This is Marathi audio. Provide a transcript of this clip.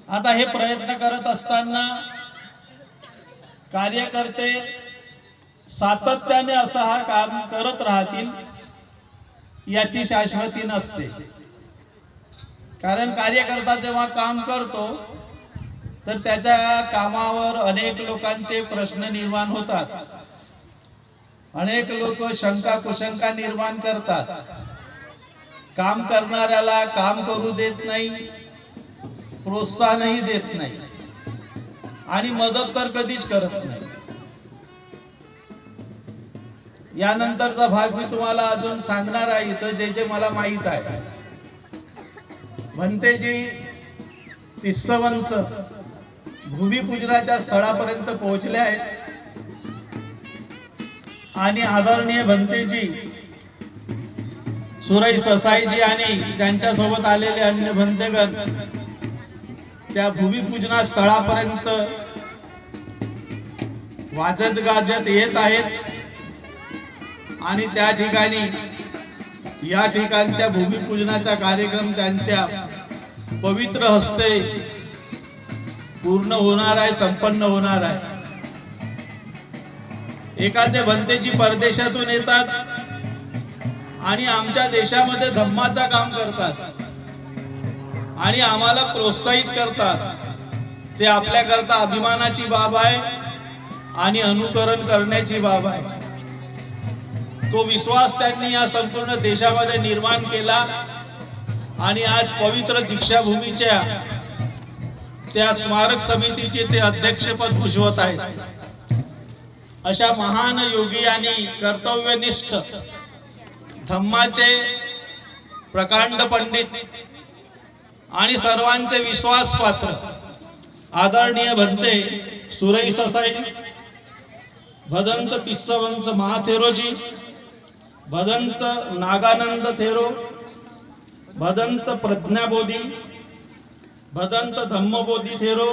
आता हे प्रयत्न करत असताना कार्यकर्ते सातत्याने असं हा काम करत राहतील याची शाश्वती नसते। कारण कार्यकर्ता जेव्हा काम करतो तर त्याच्या कामावर अनेक लोकांचे प्रश्न निर्माण होतात, अनेक लोक शंका कुशंका निर्माण करतात, काम करणाऱ्याला काम करू देत नाही, प्रोत्साहनही देत नाही आणि मदत तर कधीच करत नाही। यानंतरचा भाग मी तुम्हाला अजून सांगणार आहे इथं जे जे मला माहित आहे। भंतेजी तिस्सवंस भूमिपूजनाच्या स्थळापर्यंत पोहोचले आहेत आणि आदरणीय भंतेजी सुरई ससाईजी आणि त्यांच्या सोबत आलेले अन्य भंतेगण त्या भूमिपूजना स्थळापर्यंत वाजत गाजत येत आहेत आणि त्या ठिकाणी या ठिकाणच्या भूमिपूजनाचा कार्यक्रम त्यांच्या पवित्र हस्ते पूर्ण होणार आहे, संपन्न होणार आहे। एखादे भंतेजी परदेशातून येतात आणि आमच्या देशामध्ये धम्माचं काम करतात आणि आम्हाला प्रोत्साहित करतात। ते आपल्याकरता अभिमानाची बाब आहे आणि अनुकरण करण्याची बाब आहे। तो विश्वास त्यांनी या संपूर्ण देशामध्ये निर्माण केला आणि आज पवित्र दीक्षाभूमीच्या त्या स्मारक समितीचे ते अध्यक्षपद भूषवत आहेत। अशा महान योगी आणि कर्तव्यनिष्ठ धम्माचे प्रकांड पंडित आणि सर्वांचे विश्वासपात्र आदरणीय भंते सुरई ससाई, भदंत तिस्सवंस महाथेरोजी, भदंत नागानंद थेरो, भदंत प्रज्ञाबोधी, भदंत धम्मबोधी थेरो,